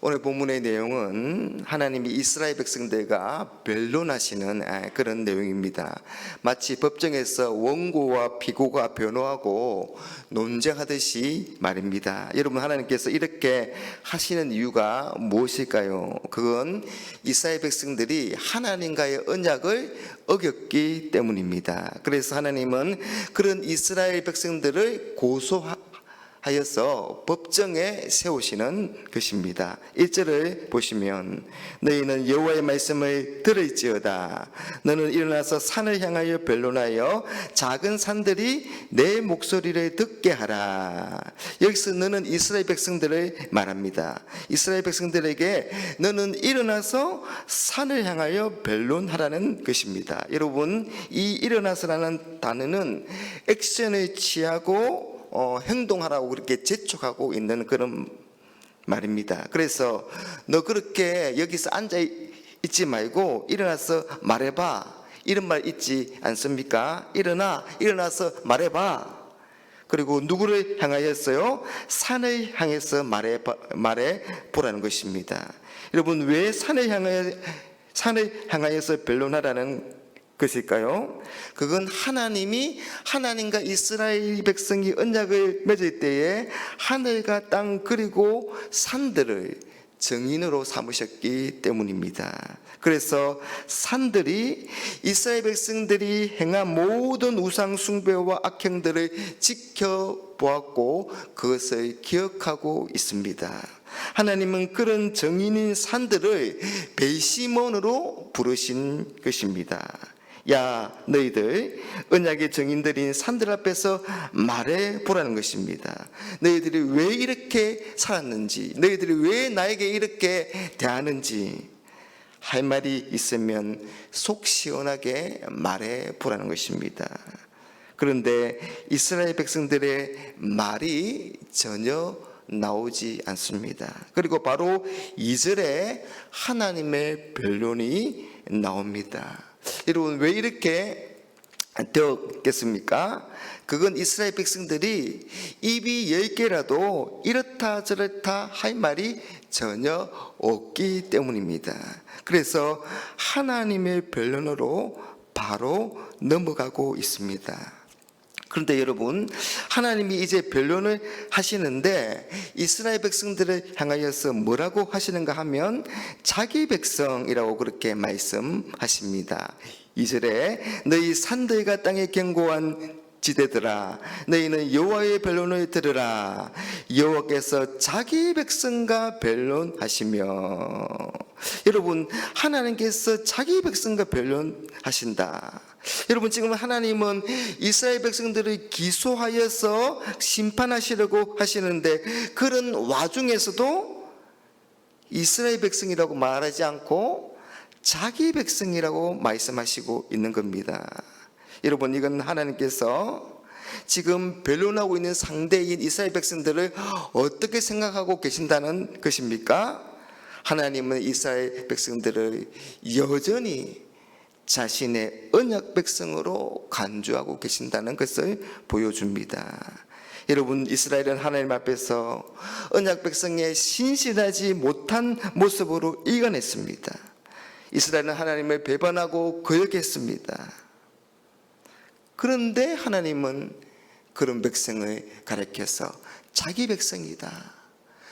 오늘 본문의 내용은 하나님이 이스라엘 백성들과 변론하시는 그런 내용입니다. 마치 법정에서 원고와 피고가 변호하고 논쟁하듯이 말입니다. 여러분, 하나님께서 이렇게 하시는 이유가 무엇일까요? 그건 이스라엘 백성들이 하나님과의 언약을 어겼기 때문입니다. 그래서 하나님은 그런 이스라엘 백성들을 고소하여서 법정에 세우시는 것입니다. 1절을 보시면 너희는 여호와의 말씀을 들을지어다. 너는 일어나서 산을 향하여 변론하여 작은 산들이 내 목소리를 듣게 하라. 여기서 너는 이스라엘 백성들을 말합니다. 이스라엘 백성들에게 너는 일어나서 산을 향하여 변론하라는 것입니다. 여러분, 이 일어나서라는 단어는 액션을 취하고 행동하라고 그렇게 재촉하고 있는 그런 말입니다. 그래서 너 그렇게 여기서 앉아 있지 말고 일어나서 말해봐, 이런 말 있지 않습니까? 일어나서 말해봐. 그리고 누구를 향하였어요? 산을 향해서 말해보라는 것입니다. 여러분, 왜 산을 향하여서 변론하라는 것일까요? 그건 하나님이 하나님과 이스라엘 백성이 언약을 맺을 때에 하늘과 땅 그리고 산들을 증인으로 삼으셨기 때문입니다. 그래서 산들이 이스라엘 백성들이 행한 모든 우상 숭배와 악행들을 지켜보았고 그것을 기억하고 있습니다. 하나님은 그런 정인인 산들을 배심원으로 부르신 것입니다. 야, 너희들 언약의 증인들인 산들 앞에서 말해보라는 것입니다. 너희들이 왜 이렇게 살았는지, 너희들이 왜 나에게 이렇게 대하는지 할 말이 있으면 속 시원하게 말해보라는 것입니다. 그런데 이스라엘 백성들의 말이 전혀 나오지 않습니다. 그리고 바로 2절에 하나님의 변론이 나옵니다. 여러분, 왜 이렇게 되었겠습니까? 그건 이스라엘 백성들이 입이 10개라도 이렇다 저렇다 할 말이 전혀 없기 때문입니다. 그래서 하나님의 변론으로 바로 넘어가고 있습니다. 그런데 여러분, 하나님이 이제 변론을 하시는데 이스라엘 백성들을 향하여서 뭐라고 하시는가 하면 자기 백성이라고 그렇게 말씀하십니다. 2절에 너희 산들과 땅의 견고한 지대들아, 너희는 여호와의 변론을 들으라. 여호와께서 자기 백성과 변론하시며. 여러분, 하나님께서 자기 백성과 변론하신다. 여러분, 지금 하나님은 이스라엘 백성들을 기소하여서 심판하시려고 하시는데 그런 와중에서도 이스라엘 백성이라고 말하지 않고 자기 백성이라고 말씀하시고 있는 겁니다. 여러분, 이건 하나님께서 지금 변론하고 있는 상대인 이스라엘 백성들을 어떻게 생각하고 계신다는 것입니까? 하나님은 이스라엘 백성들을 여전히 자신의 언약 백성으로 간주하고 계신다는 것을 보여줍니다. 여러분, 이스라엘은 하나님 앞에서 언약 백성의 신실하지 못한 모습으로 이겨냈습니다. 이스라엘은 하나님을 배반하고 거역했습니다. 그런데 하나님은 그런 백성을 가리켜서 자기 백성이다,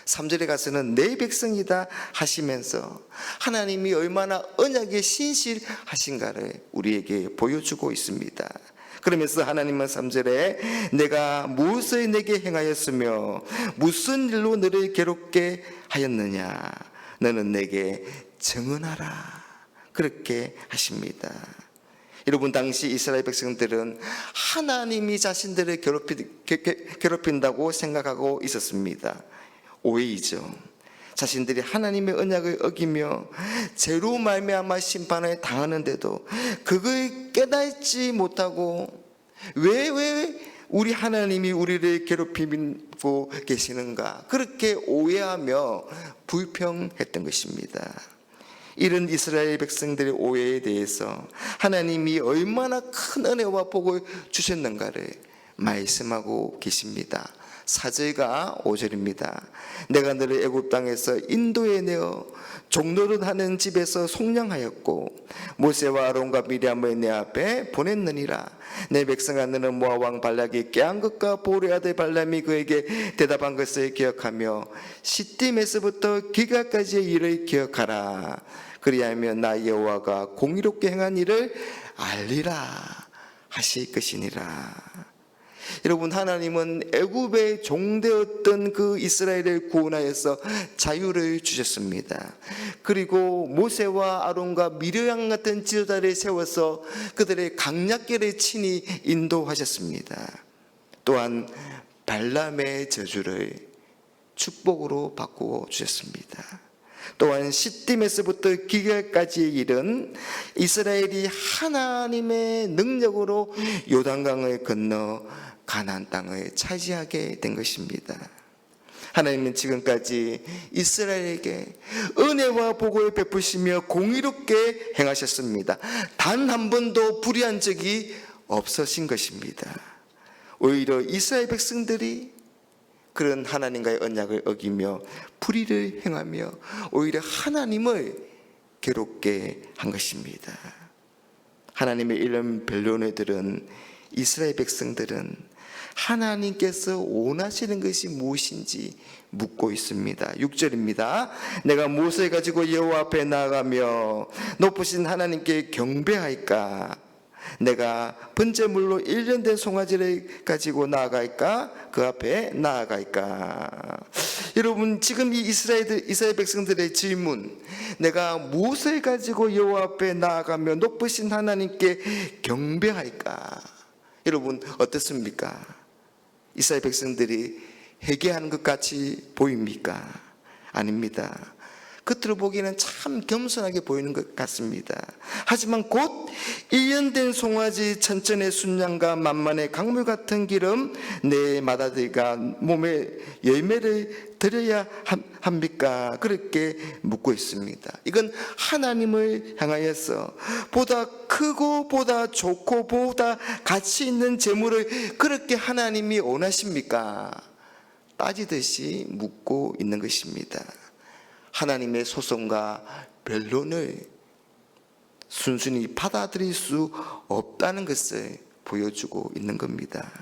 3절에 가서는 내 백성이다 하시면서 하나님이 얼마나 언약에 신실하신가를 우리에게 보여주고 있습니다. 그러면서 하나님은 3절에 내가 무엇을 내게 행하였으며 무슨 일로 너를 괴롭게 하였느냐, 너는 내게 증언하라, 그렇게 하십니다. 여러분, 당시 이스라엘 백성들은 하나님이 자신들을 괴롭힌다고 생각하고 있었습니다. 오해이죠. 자신들이 하나님의 언약을 어기며 죄로 말미암아 심판을 당하는데도 그걸 깨닫지 못하고 왜 우리 하나님이 우리를 괴롭히고 계시는가, 그렇게 오해하며 불평했던 것입니다. 이런 이스라엘 백성들의 오해에 대해서 하나님이 얼마나 큰 은혜와 복을 주셨는가를 말씀하고 계십니다. 4절과 5절입니다. 내가 너를 애굽 땅에서 인도에 내어 종노릇하는 집에서 속량하였고 모세와 아론과 미리암을 내 앞에 보냈느니라. 내 백성아 너는 모압 왕 발락이 깨한 것과 보울의 아들 발람이 그에게 대답한 것을 기억하며 시딤에서부터 기가까지의 일을 기억하라. 그리하면 나 여호와가 공의롭게 행한 일을 알리라 하실 것이니라. 여러분, 하나님은 애굽의 종되었던 그 이스라엘을 구원하여서 자유를 주셨습니다. 그리고 모세와 아론과 미르암 같은 지도자를 세워서 그들의 강약계를 친히 인도하셨습니다. 또한 발람의 저주를 축복으로 바꾸어 주셨습니다. 또한 시딤에서부터 기갈까지의 일은 이스라엘이 하나님의 능력으로 요단강을 건너 가나안 땅을 차지하게 된 것입니다. 하나님은 지금까지 이스라엘에게 은혜와 복을 베푸시며 공의롭게 행하셨습니다. 단 한 번도 불의한 적이 없으신 것입니다. 오히려 이스라엘 백성들이 그런 하나님과의 언약을 어기며 불의를 행하며 오히려 하나님을 괴롭게 한 것입니다. 하나님의 이런 변론을 들은 이스라엘 백성들은 하나님께서 원하시는 것이 무엇인지 묻고 있습니다. 6절입니다. 내가 무엇을 가지고 여호와 앞에 나아가며 높으신 하나님께 경배할까? 내가 번제물로 1년 된 송아지를 가지고 나아갈까? 그 앞에 나아갈까? 여러분, 지금 이 이스라엘 백성들의 질문, 내가 무엇을 가지고 여호와 앞에 나아가며 높으신 하나님께 경배할까? 여러분, 어떻습니까? 이스라엘 백성들이 회개하는 것 같이 보입니까? 아닙니다. 겉으로 보기에는 참 겸손하게 보이는 것 같습니다. 하지만 곧 1년 된 송아지 천천의 순양과 만만의 강물 같은 기름 내 맏아들과 몸에 열매를 드려야 합니까? 그렇게 묻고 있습니다. 이건 하나님을 향하여서 보다 크고 보다 좋고 보다 가치 있는 재물을 그렇게 하나님이 원하십니까? 따지듯이 묻고 있는 것입니다. 하나님의 소송과 변론을 순순히 받아들일 수 없다는 것을 보여주고 있는 겁니다.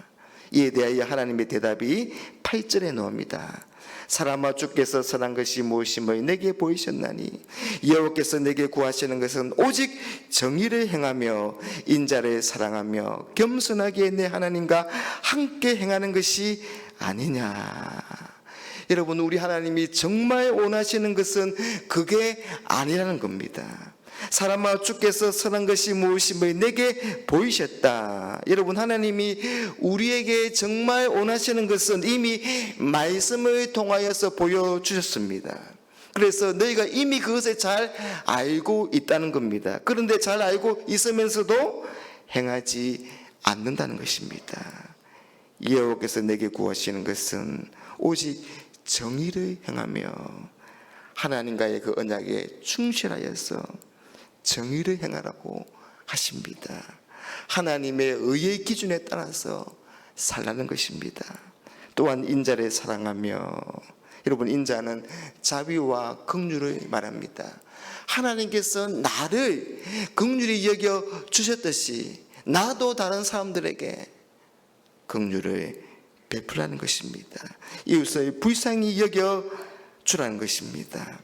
이에 대하여 하나님의 대답이 8절에 나옵니다. 사람아, 주께서 선한 것이 무엇임을 내게 보이셨나니 여호와께서 내게 구하시는 것은 오직 정의를 행하며 인자를 사랑하며 겸손하게 내 하나님과 함께 행하는 것이 아니냐. 여러분, 우리 하나님이 정말 원하시는 것은 그게 아니라는 겁니다. 사람아, 주께서 선한 것이 무엇임을 내게 보이셨다. 여러분, 하나님이 우리에게 정말 원하시는 것은 이미 말씀을 통하여서 보여주셨습니다. 그래서 너희가 이미 그것을 잘 알고 있다는 겁니다. 그런데 잘 알고 있으면서도 행하지 않는다는 것입니다. 여호와께서 내게 구하시는 것은 오직 정의를 행하며 하나님과의 그 언약에 충실하여서 정의를 행하라고 하십니다. 하나님의 의의 기준에 따라서 살라는 것입니다. 또한 인자를 사랑하며, 여러분, 인자는 자비와 긍휼을 말합니다. 하나님께서 나를 긍휼히 여겨 주셨듯이 나도 다른 사람들에게 긍휼을 베풀라는 것입니다. 이웃을 불쌍히 여겨 주라는 것입니다.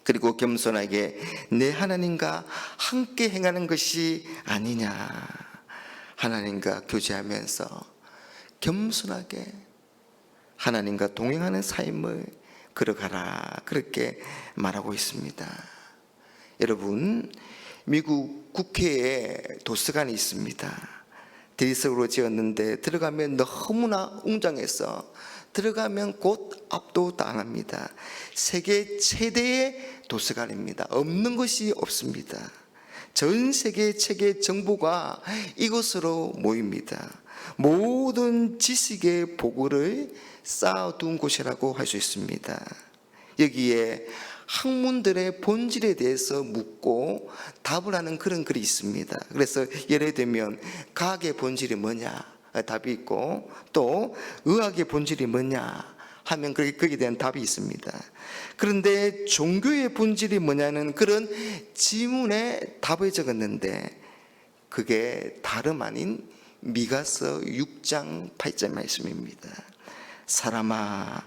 그리고 겸손하게 내 하나님과 함께 행하는 것이 아니냐. 하나님과 교제하면서 겸손하게 하나님과 동행하는 삶을 걸어가라, 그렇게 말하고 있습니다. 여러분, 미국 국회에 도서관이 있습니다. 대리석으로 지었는데 들어가면 너무나 웅장해서 들어가면 곧 압도당합니다. 세계 최대의 도서관입니다. 없는 것이 없습니다. 전 세계 책의 정보가 이곳으로 모입니다. 모든 지식의 보고를 쌓아둔 곳이라고 할 수 있습니다. 여기에 학문들의 본질에 대해서 묻고 답을 하는 그런 글이 있습니다. 그래서 예를 들면 과학의 본질이 뭐냐 답이 있고, 또 의학의 본질이 뭐냐 하면 거기에 대한 답이 있습니다. 그런데 종교의 본질이 뭐냐는 그런 지문에 답을 적었는데 그게 다름 아닌 미가서 6장 8절 말씀입니다. 사람아,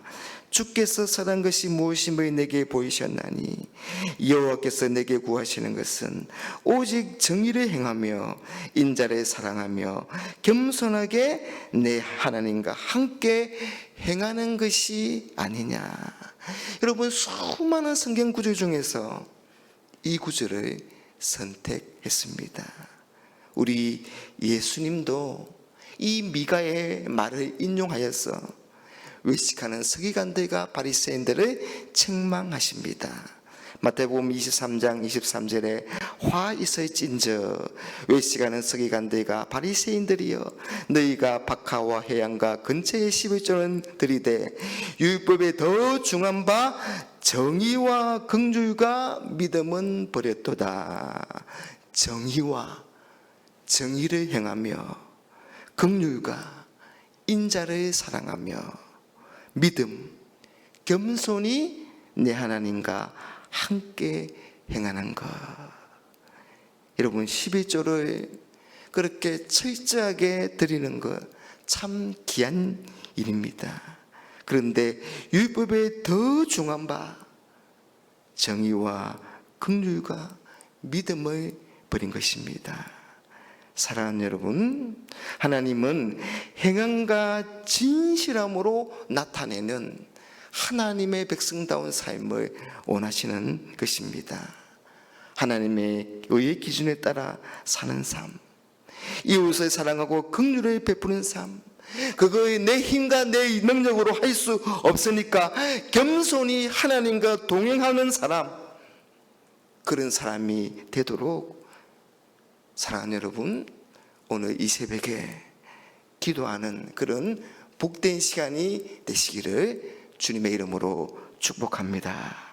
주께서 선한 것이 무엇임을 내게 보이셨나니 여호와께서 내게 구하시는 것은 오직 정의를 행하며 인자를 사랑하며 겸손하게 내 하나님과 함께 행하는 것이 아니냐. 여러분, 수많은 성경 구절 중에서 이 구절을 선택했습니다. 우리 예수님도 이 미가의 말을 인용하여서 외식하는 서기관들과 바리새인들을 책망하십니다. 마태복음 23장 23절에 화 있을진저 외식하는 서기관들과 바리새인들이여 너희가 박하와 해양과 근처의 11조는 들이되 율법에 더 중한 바 정의와 긍휼과 믿음은 버렸도다. 정의를 행하며 긍휼과 인자를 사랑하며 믿음, 겸손히 내 하나님과 함께 행하는 것. 여러분, 11조를 그렇게 철저하게 드리는 것 참 귀한 일입니다. 그런데 율법에 더 중한 바 정의와 긍휼과 믿음을 버린 것입니다. 사랑하는 여러분, 하나님은 행함과 진실함으로 나타내는 하나님의 백성다운 삶을 원하시는 것입니다. 하나님의 의의 기준에 따라 사는 삶, 이웃을 사랑하고 긍휼을 베푸는 삶, 그거의 내 힘과 내 능력으로 할 수 없으니까 겸손히 하나님과 동행하는 사람, 그런 사람이 되도록 사랑하는 여러분, 오늘 이 새벽에 기도하는 그런 복된 시간이 되시기를 주님의 이름으로 축복합니다.